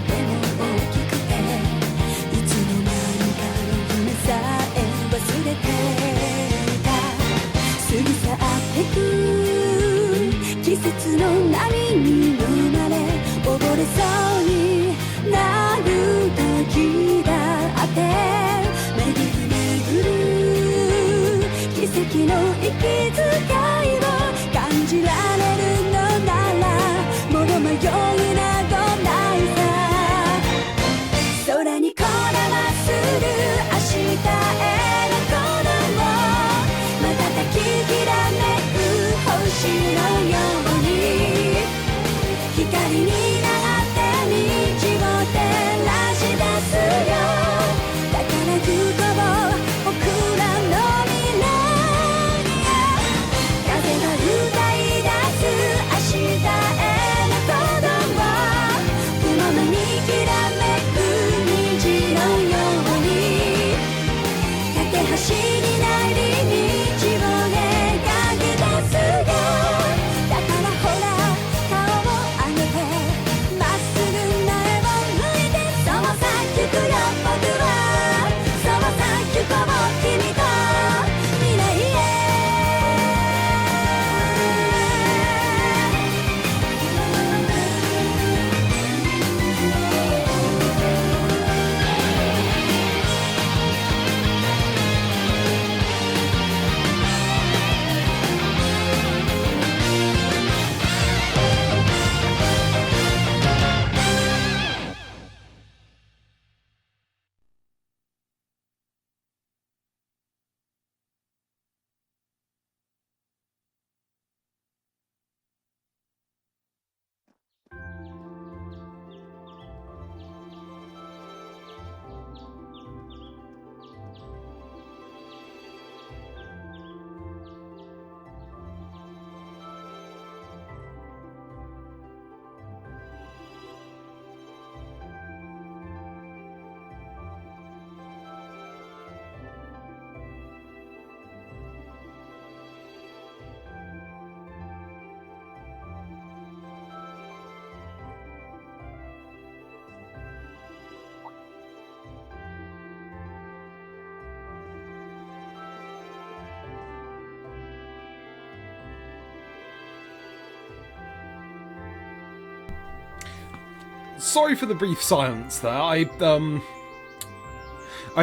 ても大きくていつの間にかの夢さえ忘れてた過ぎ去ってく季節の波に飲まれ溺れそうになる時だって巡る奇跡の息遣いを感じられるのならもの迷いなどないさ空にこだまする明日への鼓動瞬ききらめく星のように光になって道を照らし出すよ宝くこぼ僕らの未来風が歌い出す明日への鼓動雲間にきらめく虹のように架け橋になり道を描き出すよだからほら顔を上げてまっすぐ前を向いてそうさ行くよ僕はそうさ行こう君と未来へSorry for the brief silence there. I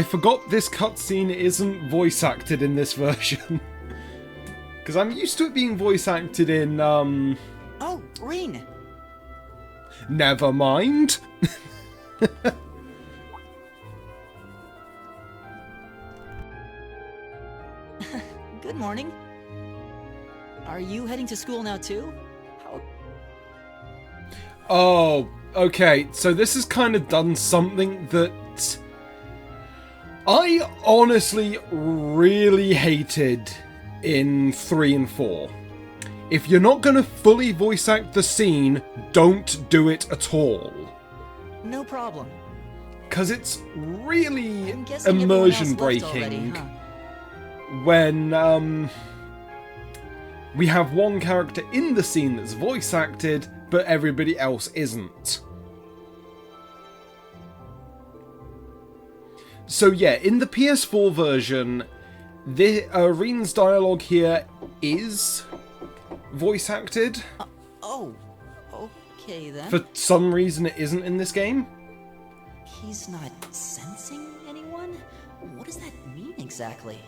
forgot this cutscene isn't voice acted in this version. Because I'm used to it being voice acted in, Oh, Reen! Never mind. Good morning. Are you heading to school now too? Oh, okay. So this has kind of done something that I honestly really hated in 3 and 4. If you're not going to fully voice act the scene, don't do it at all. No problem. Because it's really I'm guessing everyone else immersion left already, breaking huh? when we have one character in the scene that's voice acted, but everybody else isn't. So yeah, in the PS4 version, Reen's dialogue here is voice acted. Oh, okay then. For some reason it isn't in this game. He's not sensing anyone? What does that mean exactly?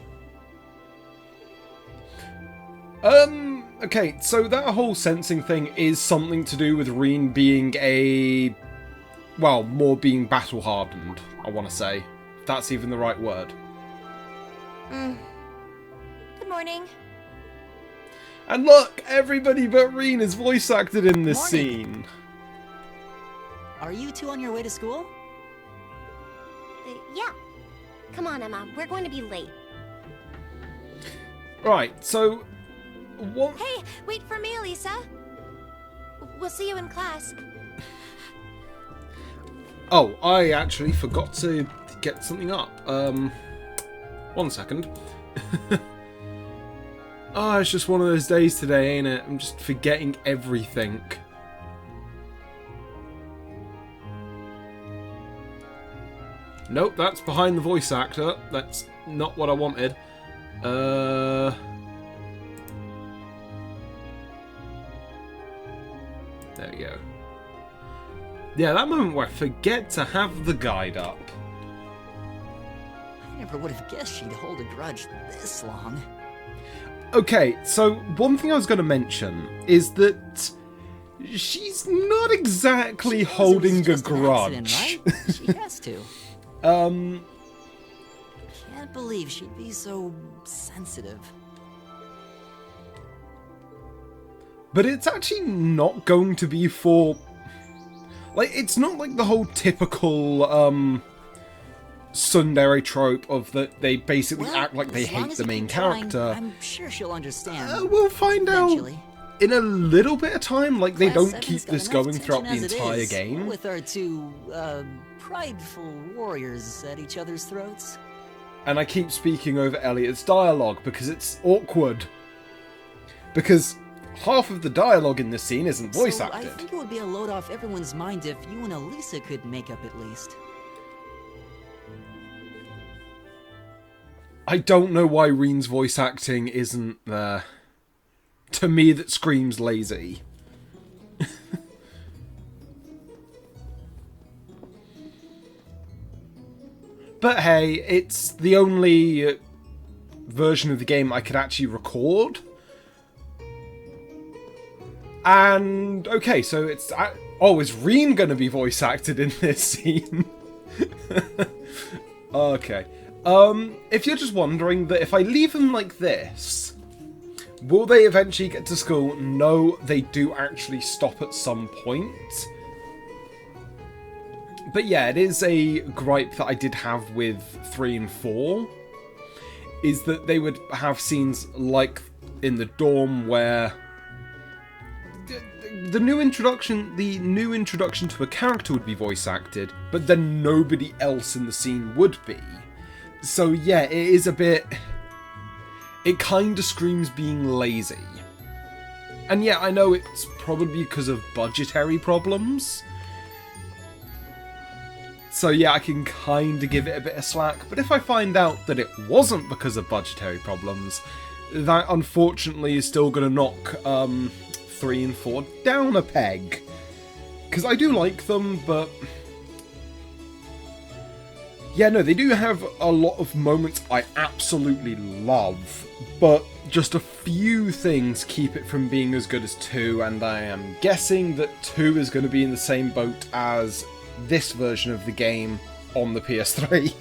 Okay, so that whole sensing thing is something to do with Reen being more being battle-hardened, I want to say. If that's even the right word. Good morning. And look, everybody but Reen is voice acted in this Morning. scene. Are you two on your way to school? Yeah. Come on, Emma. We're going to be late. Right, so... what? Hey, wait for me, Lisa. We'll see you in class. Oh, I actually forgot to get something up. 1 second. Oh, it's just one of those days today, ain't it? I'm just forgetting everything. Nope, that's behind the voice actor. That's not what I wanted. There we go. Yeah, that moment where I forget to have the guide up. I never would have guessed she'd hold a grudge this long. Okay, so one thing I was going to mention is that she's not exactly holding a grudge. Accident, right? She has to. Can't believe she'd be so sensitive. But it's actually not going to be for... Like, it's not like the whole typical, tsundere trope of that they basically act like they hate the main character. I'm sure she'll understand. We'll find eventually. out in a little bit of time. Like, they Class don't keep 7's got this enough going throughout the tension as it entire is, game. With our two, prideful warriors at each other's throats. And I keep speaking over Elliot's dialogue because it's awkward. Because half of the dialogue in this scene isn't voice acted. I think it would be a load off everyone's mind if you and Elisa could make up at least. I don't know why Reen's voice acting isn't there. To me, that screams lazy. But hey, it's the only version of the game I could actually record. And, okay, so it's... Oh, is Reen going to be voice acted in this scene? Okay. If you're just wondering that if I leave them like this, will they eventually get to school? No, they do actually stop at some point. But yeah, it is a gripe that I did have with 3 and 4, is that they would have scenes like in the dorm where the new introduction to a character would be voice acted, but then nobody else in the scene would be. So yeah, it is a bit... It kind of screams being lazy. And yeah, I know it's probably because of budgetary problems. So yeah, I can kind of give it a bit of slack. But if I find out that it wasn't because of budgetary problems, that unfortunately is still going to knock 3 and 4 down a peg. Because I do like them, but... Yeah, no, they do have a lot of moments I absolutely love, but just a few things keep it from being as good as 2, and I am guessing that 2 is going to be in the same boat as this version of the game on the PS3.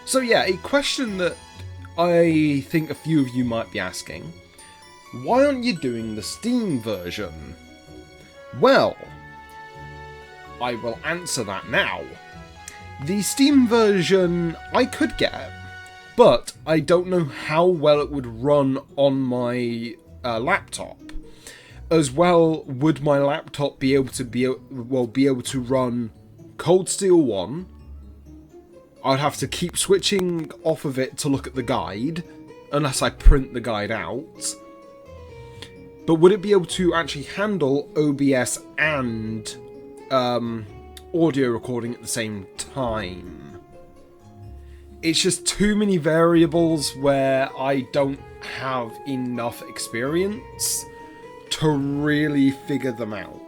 So yeah, a question that I think a few of you might be asking: why aren't you doing the Steam version? Well, I will answer that now. The Steam version I could get, but I don't know how well it would run on my laptop. As well, would my laptop be able to run Cold Steel 1? I'd have to keep switching off of it to look at the guide, unless I print the guide out. But would it be able to actually handle OBS and audio recording at the same time? It's just too many variables where I don't have enough experience to really figure them out.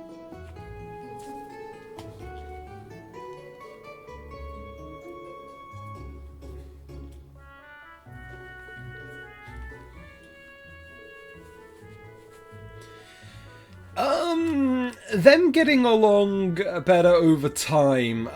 Them getting along better over time,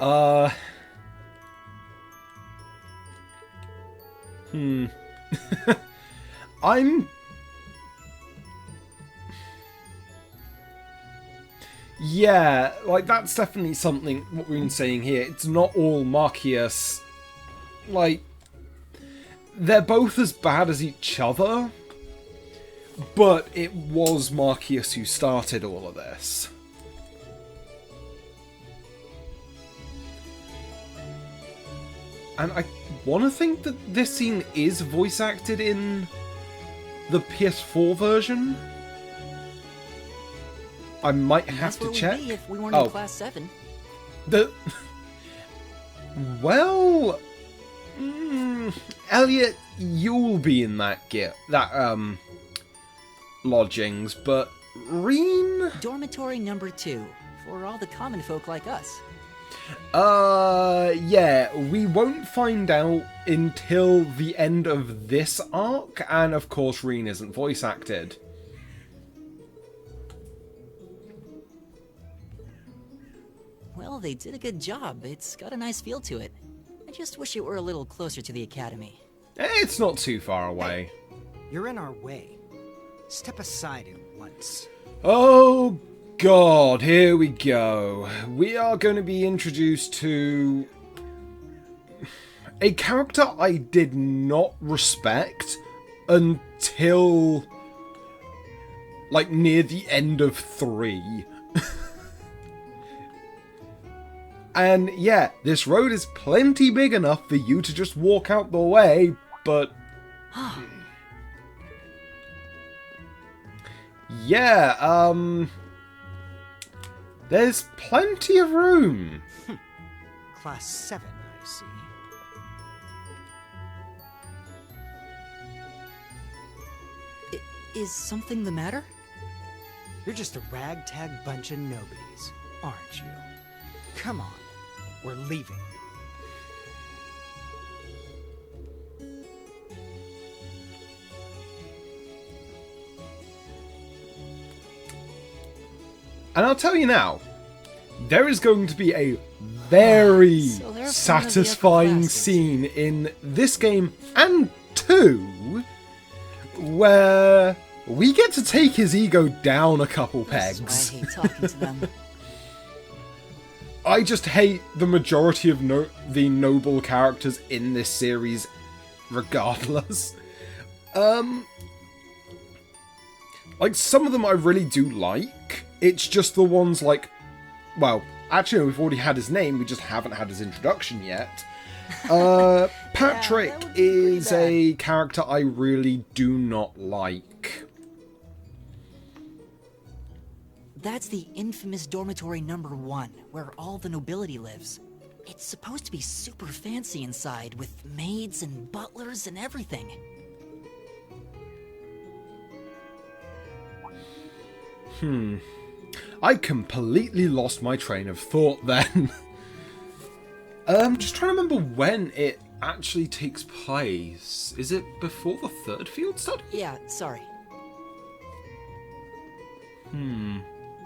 Yeah, like, that's definitely something, what we've been saying here. It's not all Marcius. Like, they're both as bad as each other, but it was Marcius who started all of this. And I want to think that this scene is voice acted in the PS4 version. I might And have that's to where check. we'd be if we weren't Oh. in Class 7. The well, Elliot, you'll be in that lodgings, but Reen, Dormitory number 2, for all the common folk like us. yeah, we won't find out until the end of this arc, and of course Reen isn't voice acted. Well, they did a good job. It's got a nice feel to it. I just wish it were a little closer to the academy. It's not too far away. You're in our way. Step aside at once. Oh god, here we go. We are going to be introduced to a character I did not respect until like near the end of 3. And yeah, this road is plenty big enough for you to just walk out the way, but yeah, there's plenty of room. Class 7, I see. Is something the matter? You're just a ragtag bunch of nobodies, aren't you? Come on, we're leaving. And I'll tell you now, there is going to be a very So they're satisfying classes. scene in this game and 2 where we get to take his ego down a couple That's pegs. why I hate talking to them. I just hate the majority of the noble characters in this series regardless. Like, some of them I really do like. It's just the ones like, well, actually we've already had his name, we just haven't had his introduction yet. Patrick that would be pretty is bad. a character I really do not like. That's the infamous dormitory number 1, where all the nobility lives. It's supposed to be super fancy inside, with maids and butlers and everything. I completely lost my train of thought then. Just trying to remember when it actually takes place. Is it before the third field study? Yeah, sorry.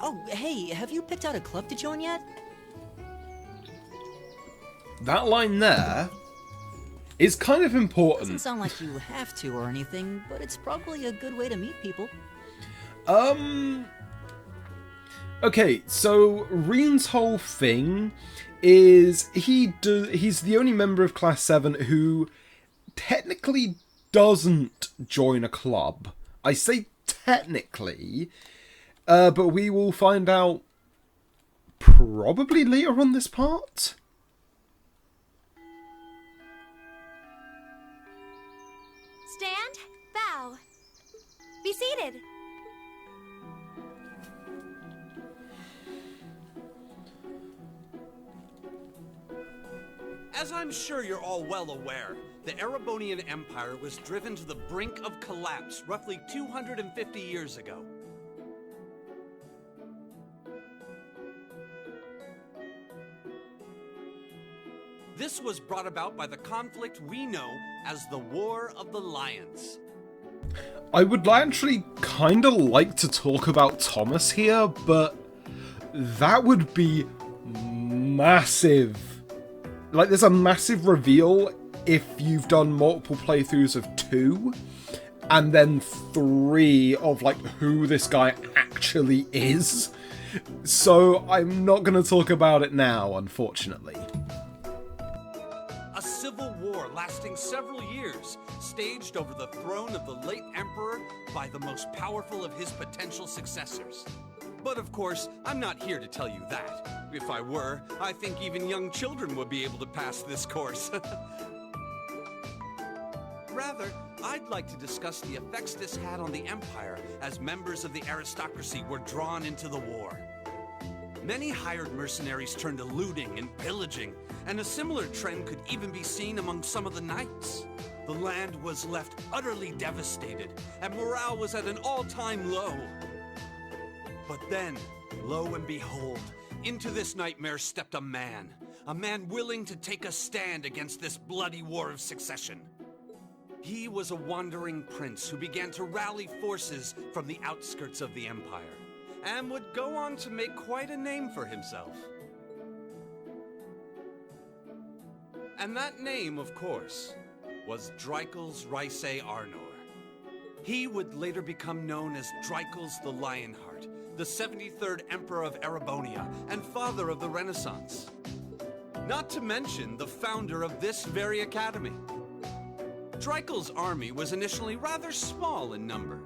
Oh, hey, have you picked out a club to join yet? That line there is kind of Doesn't important. sound like you have to or anything, but it's probably a good way to meet people. Okay, so Reen's whole thing is he's the only member of Class 7 who technically doesn't join a club. I say technically, but we will find out probably later on this part. Stand, bow. Be seated. As I'm sure you're all well aware, the Erebonian Empire was driven to the brink of collapse roughly 250 years ago. This was brought about by the conflict we know as the War of the Lions. I would actually kind of like to talk about Thomas here, but that would be massive. Like, there's a massive reveal if you've done multiple playthroughs of 2, and then 3 of, like, who this guy actually is. So I'm not going to talk about it now, unfortunately. A civil war lasting several years, staged over the throne of the late emperor by the most powerful of his potential successors. But of course, I'm not here to tell you that. If I were, I think even young children would be able to pass this course. Rather, I'd like to discuss the effects this had on the Empire as members of the aristocracy were drawn into the war. Many hired mercenaries turned to looting and pillaging, and a similar trend could even be seen among some of the knights. The land was left utterly devastated, and morale was at an all-time low. But then, lo and behold, into this nightmare stepped a man willing to take a stand against this bloody war of succession. He was a wandering prince who began to rally forces from the outskirts of the Empire, and would go on to make quite a name for himself. And that name, of course, was Dreikels Rysei Arnor. He would later become known as Dreikels the Lionheart, the 73rd Emperor of Erebonia, and father of the Renaissance. Not to mention the founder of this very academy. Dreikels' army was initially rather small in number.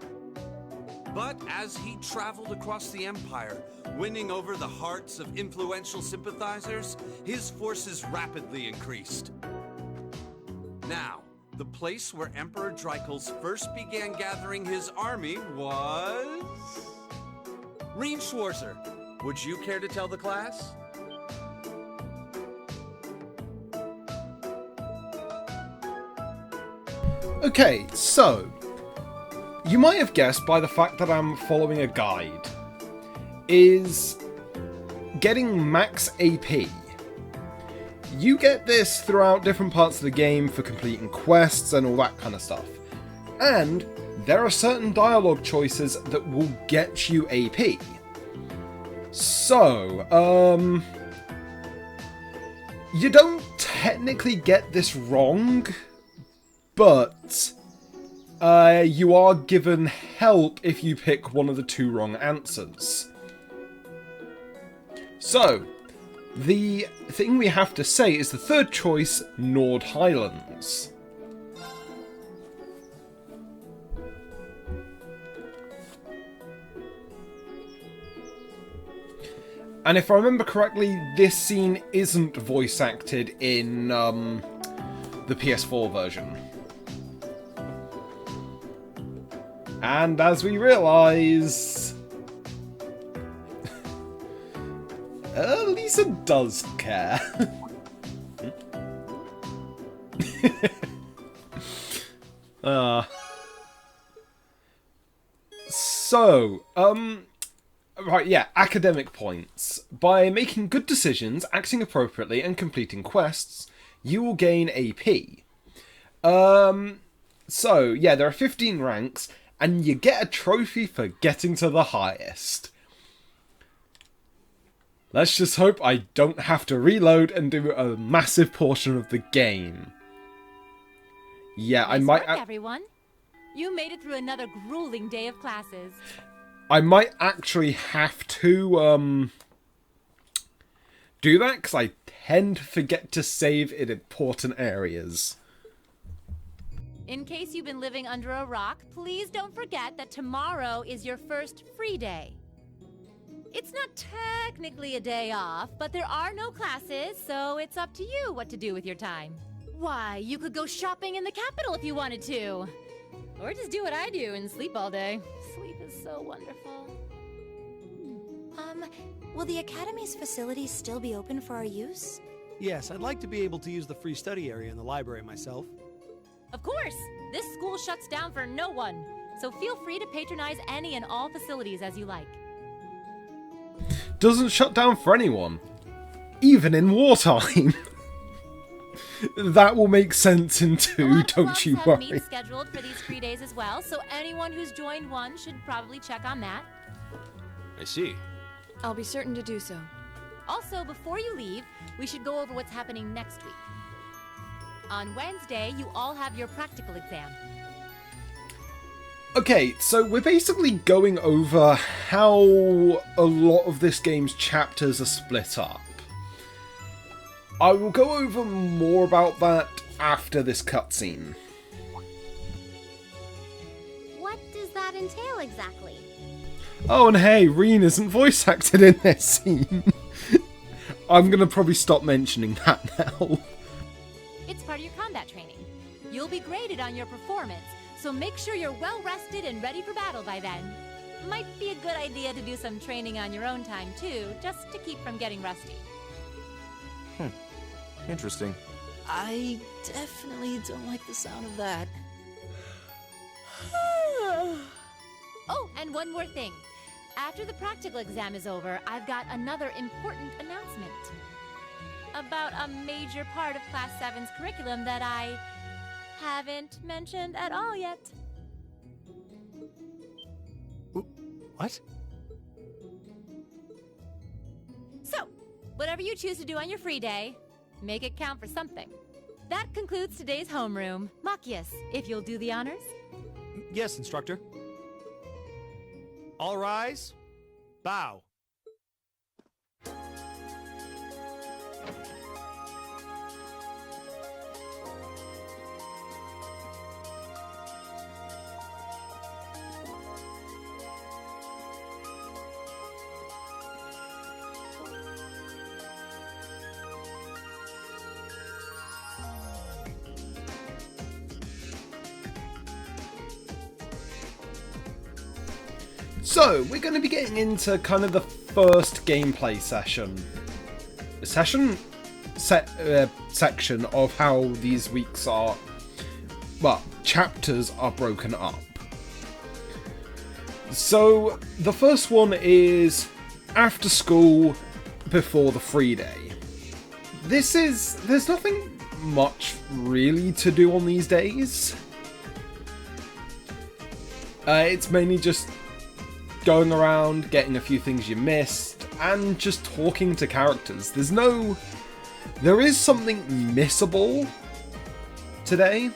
But as he traveled across the Empire, winning over the hearts of influential sympathizers, his forces rapidly increased. Now, the place where Emperor Dreikels first began gathering his army was... Reen Schwarzer, would you care to tell the class? Okay, so... you might have guessed by the fact that I'm following a guide, is getting max AP. You get this throughout different parts of the game for completing quests and all that kind of stuff. And there are certain dialogue choices that will get you AP. So, you don't technically get this wrong, but you are given help if you pick one of the two wrong answers. So, the thing we have to say is the third choice, Nord Highlands. And if I remember correctly, this scene isn't voice acted in the PS4 version. And as we realise... Lisa does care. Right, yeah, academic points. By making good decisions, acting appropriately, and completing quests, you will gain AP. So, yeah, there are 15 ranks, and you get a trophy for getting to the highest. Let's just hope I don't have to reload and do a massive portion of the game. Yeah, Nice I might... work, everyone. You made it through another grueling day of classes. I might actually have to do that, because I tend to forget to save in important areas. In case you've been living under a rock, please don't forget that tomorrow is your first free day. It's not technically a day off, but there are no classes, so it's up to you what to do with your time. Why, you could go shopping in the capital if you wanted to. Or just do what I do and sleep all day. Sleep is so wonderful. Will the Academy's facilities still be open for our use? Yes, I'd like to be able to use the free study area in the library myself. Of course! This school shuts down for no one, so feel free to patronize any and all facilities as you like. Doesn't shut down for anyone. Even in wartime. That will make sense in A 2, lot of don't clubs you have worry. meets scheduled for these free days as well, so anyone who's joined one should probably check on that. I see. I'll be certain to do so. Also, before you leave, we should go over what's happening next week. On Wednesday, you all have your practical exam. Okay, so we're basically going over how a lot of this game's chapters are split up. I will go over more about that after this cutscene. What does that entail exactly? Oh, and hey, Reen isn't voice acted in this scene. I'm gonna probably stop mentioning that now. It's part of your combat training. You'll be graded on your performance, so make sure you're well rested and ready for battle by then. Might be a good idea to do some training on your own time too, just to keep from getting rusty. Interesting. I definitely don't like the sound of that. Oh, and one more thing. After the practical exam is over, I've got another important announcement about a major part of Class 7's curriculum that I haven't mentioned at all yet. What? So, whatever you choose to do on your free day, make it count for something. That concludes today's homeroom. Machias, if you'll do the honors. Yes, instructor. All rise. Bow. So, we're going to be getting into kind of the first gameplay section of how these weeks are, well, chapters are broken up. So, the first one is after school, before the free day. There's nothing much really to do on these days. It's mainly just going around, getting a few things you missed, and just talking to characters. There is something missable today.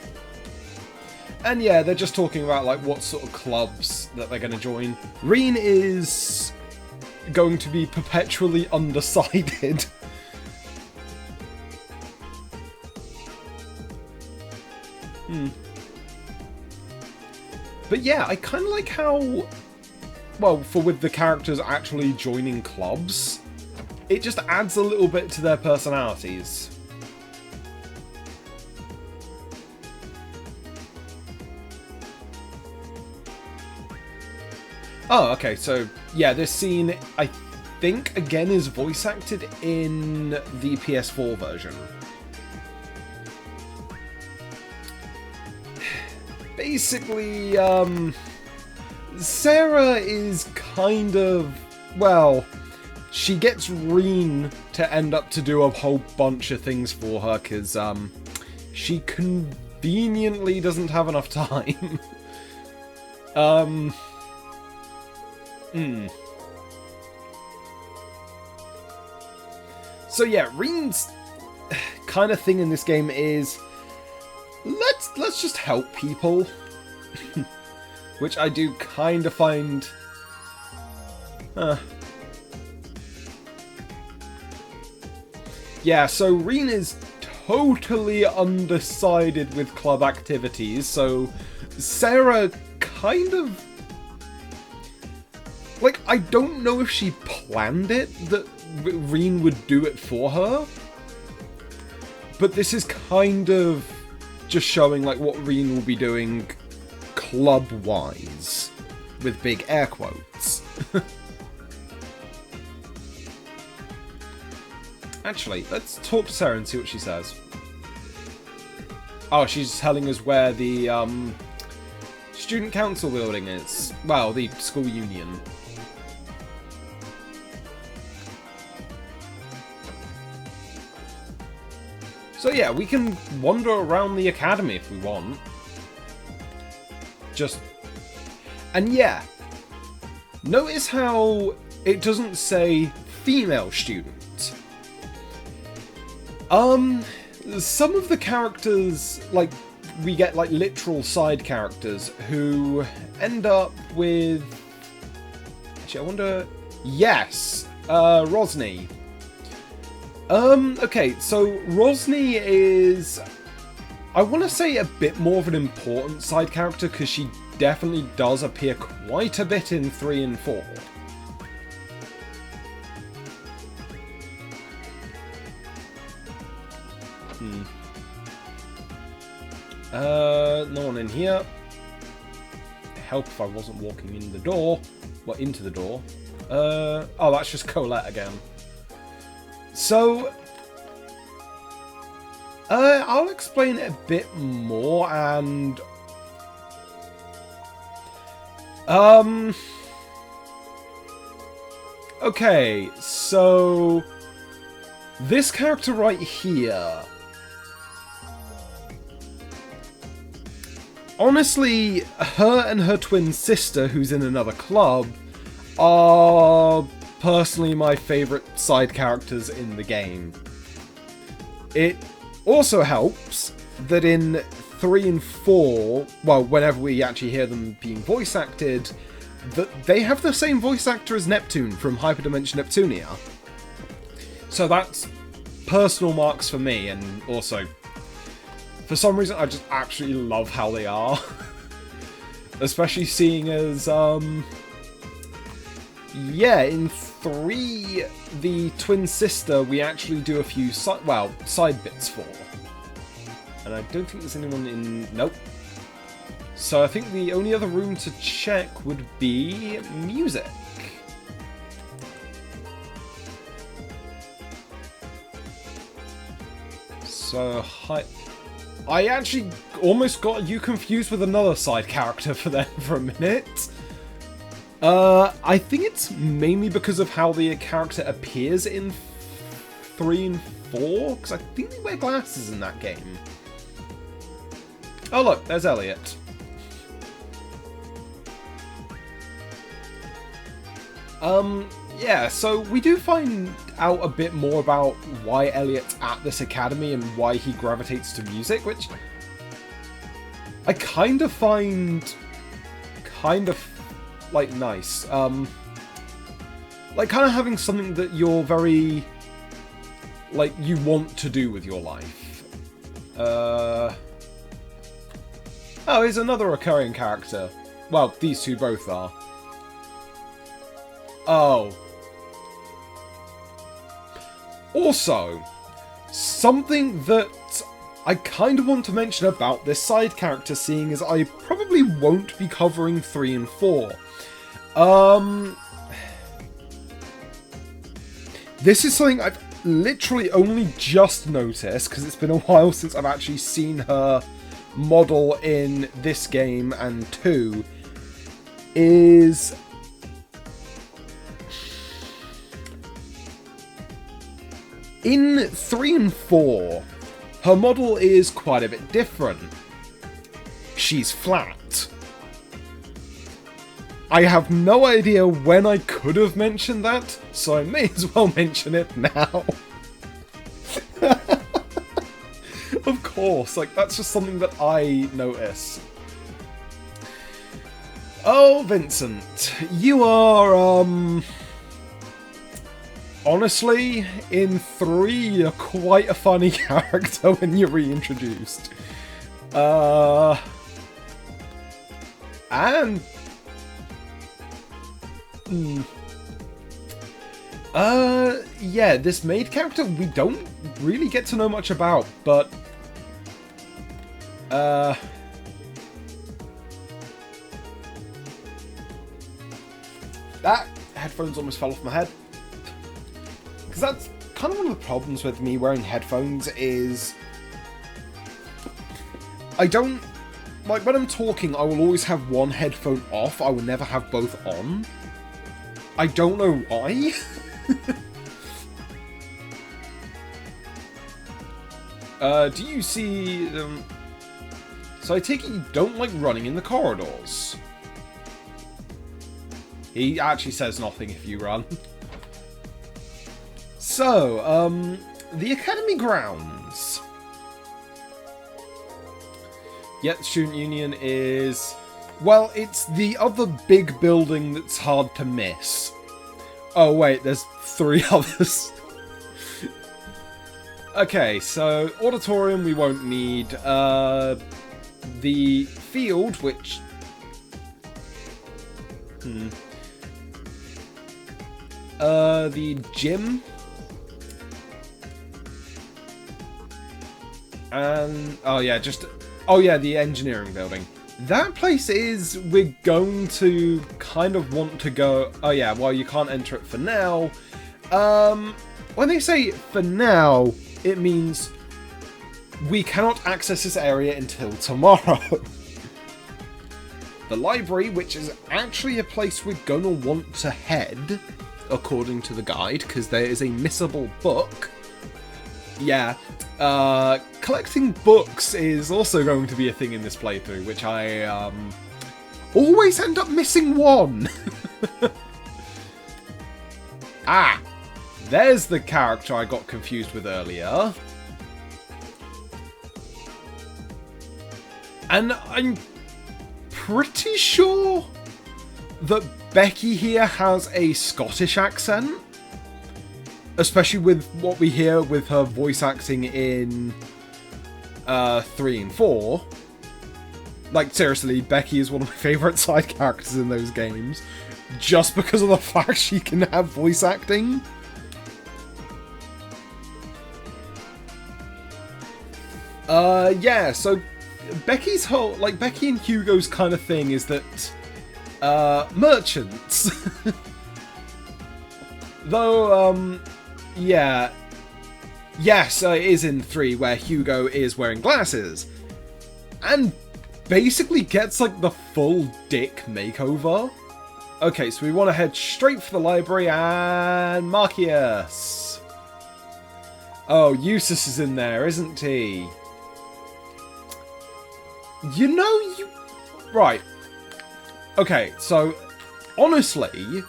And yeah, they're just talking about like what sort of clubs that they're going to join. Reen is going to be perpetually undecided. But yeah, I kind of like how, well, with the characters actually joining clubs, it just adds a little bit to their personalities. Oh, okay, so yeah, this scene, I think, again, is voice acted in the PS4 version. Basically, Sarah is kind of, well, she gets Reen to end up to do a whole bunch of things for her because she conveniently doesn't have enough time. So yeah, Reen's kind of thing in this game is let's just help people. Which I do kind of find yeah, so Reen is totally undecided with club activities, so Sarah kind of, like, I don't know if she planned it, that Reen would do it for her, but this is kind of just showing like what Reen will be doing club-wise, with big air quotes. Actually, let's talk to Sarah and see what she says. Oh, she's telling us where the student council building is. Well, the school union. So yeah, we can wander around the academy if we want. And yeah, notice how it doesn't say female student. Some of the characters, like, we get like literal side characters who end up with, actually I wonder, yes, Rosny. Okay, so Rosny is, I want to say, a bit more of an important side character because she definitely does appear quite a bit in 3 and 4. No one in here. Help if I wasn't walking in the door. Well, into the door. Oh, that's just Colette again. So, I'll explain it a bit more, and okay, so this character right here, honestly, her and her twin sister, who's in another club, are personally my favourite side characters in the game. It also helps that in 3 and 4, well, whenever we actually hear them being voice acted, that they have the same voice actor as Neptune from Hyperdimension Neptunia. So that's personal marks for me, and also, for some reason, I just absolutely love how they are. Especially seeing as, yeah, in 3, the twin sister, we actually do a few side bits for. And I don't think there's anyone in... Nope. So I think the only other room to check would be music. So, I actually almost got you confused with another side character for a minute. I think it's mainly because of how the character appears in 3 and 4, because I think they wear glasses in that game. Oh look, there's Elliot. Yeah, so we do find out a bit more about why Elliot's at this academy and why he gravitates to music, which I kind of find like nice. Like kind of having something that you're very like you want to do with your life. Oh, here's another recurring character. Well, these two both are. Oh. Also, something that I kind of want to mention about this side character, seeing as I probably won't be covering 3 and 4. This is something I've literally only just noticed, because it's been a while since I've actually seen her model in this game and 2, is... in 3 and 4, her model is quite a bit different. She's flat. I have no idea when I could have mentioned that, so I may as well mention it now. Of course, like, that's just something that I notice. Oh, Vincent, you are, honestly, in 3, you're quite a funny character when you're reintroduced. And... yeah, this maid character we don't really get to know much about, but... that headphones almost fell off my head. Because that's kind of one of the problems with me wearing headphones is... I don't... like, when I'm talking, I will always have one headphone off. I will never have both on. I don't know why. Do you see... so I take it you don't like running in the corridors. He actually says nothing if you run. So, the Academy grounds. Yet the Student Union is... well, it's the other big building that's hard to miss. Oh wait, there's 3 others. Okay, so auditorium we won't need. The field, which... the gym. And... oh yeah, just... Oh yeah, the engineering building. That place is... We're going to kind of want to go... Oh yeah, well, you can't enter it for now. When they say for now, it means we cannot access this area until tomorrow. The library, which is actually a place we're going to want to head, according to the guide, because there is a missable book. Yeah, collecting books is also going to be a thing in this playthrough, which I always end up missing one. Ah, there's the character I got confused with earlier. And I'm pretty sure that Becky here has a Scottish accent. Especially with what we hear with her voice acting in 3 and 4. Like, seriously, Becky is one of my favourite side characters in those games. Just because of the fact she can have voice acting. Yeah, so Becky's whole... Like, Becky and Hugo's kind of thing is that... merchants. Though, yeah. Yes, it is in 3 where Hugo is wearing glasses. And basically gets, like, the full dick makeover. Okay, so we want to head straight for the library and Marcius. Oh, Eustace is in there, isn't he? You know, you... Right. Okay, so, honestly,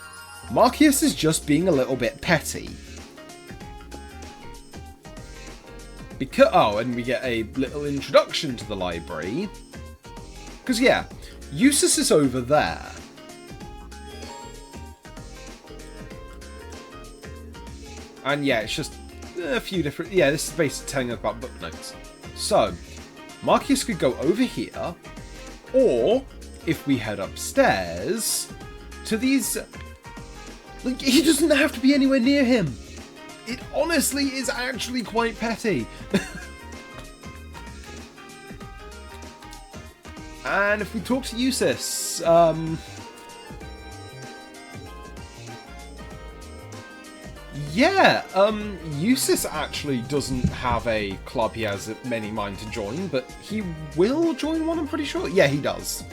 Marcius is just being a little bit petty. Because, oh, and we get a little introduction to the library. Because, yeah, Eustace is over there. And, yeah, it's just a few different... Yeah, this is basically telling us about book notes. So, Marcius could go over here, or, if we head upstairs, to these... Like, he doesn't have to be anywhere near him. It honestly is actually quite petty. And if we talk to Eustace, yeah, Eustace actually doesn't have a club he has many mind to join, but he will join one, I'm pretty sure. Yeah, he does.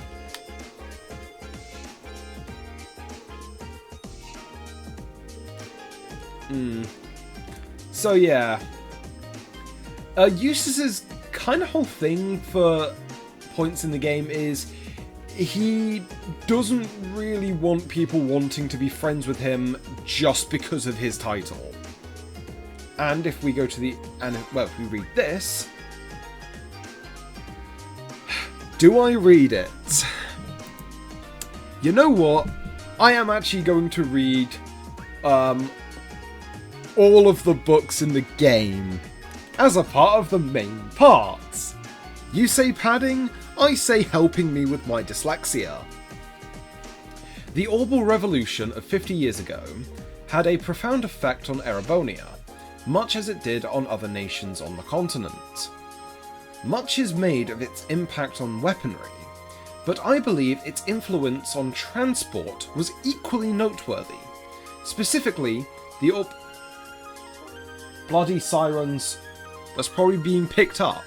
So yeah, Eustace's kind of whole thing for points in the game is he doesn't really want people wanting to be friends with him just because of his title. And if we go to the... well, if we read this... Do I read it? You know what? I am actually going to read all of the books in the game as a part of the main parts. You say padding, I say helping me with my dyslexia. The Orbal Revolution of 50 years ago had a profound effect on Erebonia, much as it did on other nations on the continent. Much is made of its impact on weaponry, but I believe its influence on transport was equally noteworthy. Specifically, the bloody sirens. That's probably being picked up.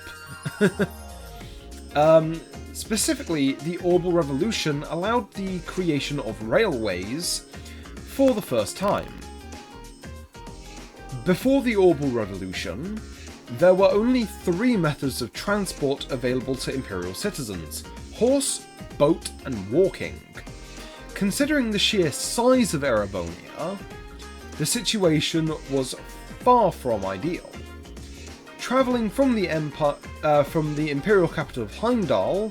Specifically, the Orbal Revolution allowed the creation of railways for the first time. Before the Orbal Revolution, there were only 3 methods of transport available to Imperial citizens: horse, boat, and walking. Considering the sheer size of Erebonia, the situation was far from ideal. Travelling from the Imperial capital of Heimdall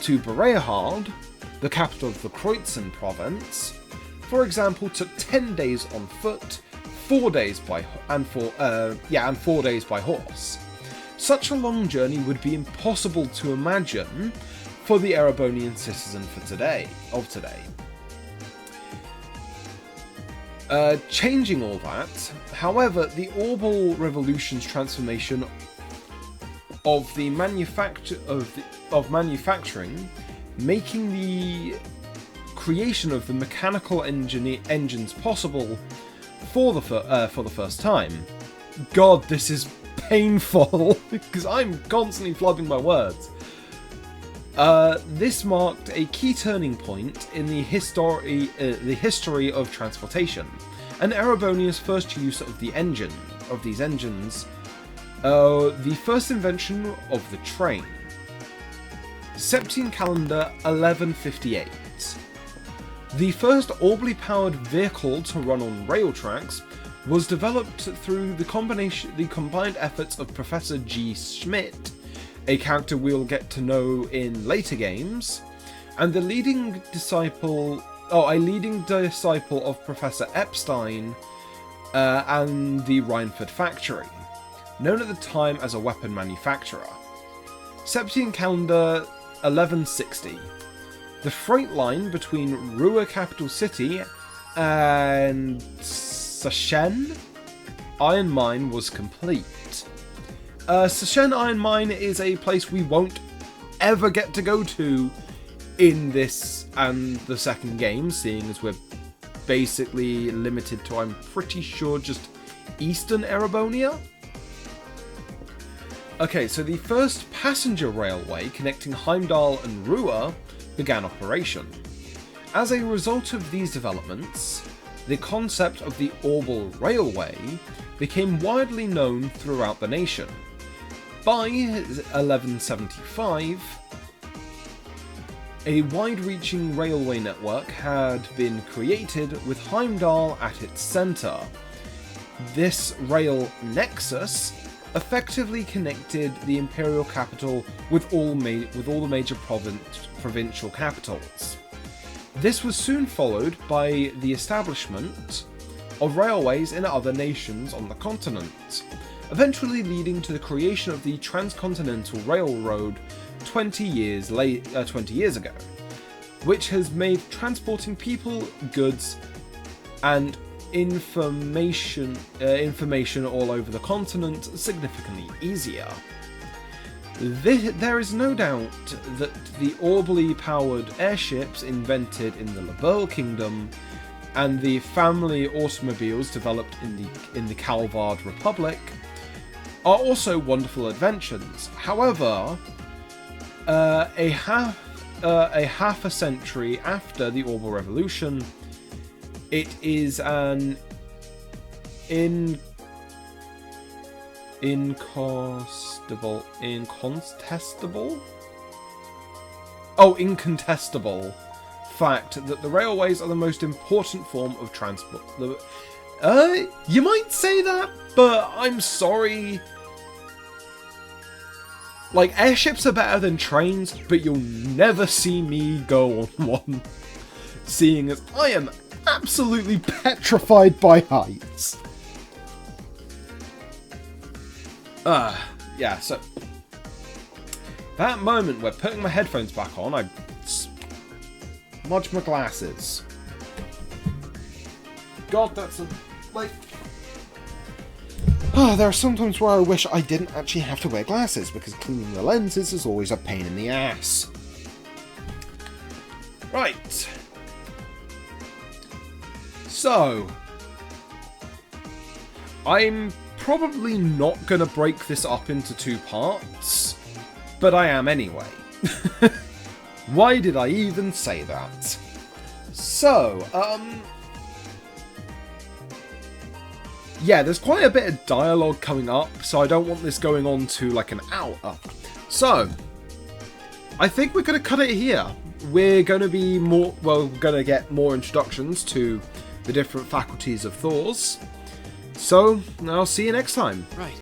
to Berehard, the capital of the Kreutzen province, for example, took 10 days on foot, 4 days by 4 days by horse. Such a long journey would be impossible to imagine for the Erebonian citizen today. Changing all that, however, the Orbal Revolution's transformation of the manufacturing, making the creation of the mechanical engines possible for the first time. God, this is painful because I'm constantly flooding my words. This marked a key turning point in the history of transportation, and Erebonia's first use of these engines, the first invention of the train. Septine calendar 1158. The first orbally powered vehicle to run on rail tracks was developed through the combined efforts of Professor G. Schmidt, a character we'll get to know in later games, and a leading disciple of Professor Epstein and the Rhineford factory, known at the time as a weapon manufacturer. Septine calendar 1160. The freight line between Rua capital city and Sashen iron mine was complete. Sashen iron mine is a place we won't ever get to go to in this and the second game, seeing as we're basically limited to, I'm pretty sure, just eastern Erebonia. Okay, so the first passenger railway connecting Heimdall and Rua began operation. As a result of these developments, the concept of the Orbital Railway became widely known throughout the nation. By 1175, a wide-reaching railway network had been created with Heimdall at its centre. This rail nexus effectively connected the imperial capital with all the major provincial capitals. This was soon followed by the establishment of railways in other nations on the continent, eventually leading to the creation of the Transcontinental Railroad 20 years ago, which has made transporting people, goods, and information all over the continent significantly easier. There is no doubt that the orbally powered airships invented in the Liberl Kingdom and the family automobiles developed in the Calvard Republic are also wonderful inventions. However, a half a century after the Orbital Revolution, it is an incontestable fact that the railways are the most important form of transport. You might say that, but I'm sorry. Like, airships are better than trains, but you'll never see me go on one, seeing as I am absolutely petrified by heights. Yeah, so that moment where putting my headphones back on, I smudge my glasses. God, that's there are some times where I wish I didn't actually have to wear glasses, because cleaning the lenses is always a pain in the ass. Right. So, I'm probably not going to break this up into two parts, but I am anyway. Why did I even say that? So, yeah, there's quite a bit of dialogue coming up, so I don't want this going on to like an hour. So, I think we're going to cut it here. We're going to be we're going to get more introductions to the different faculties of Thors. So, I'll see you next time. Right.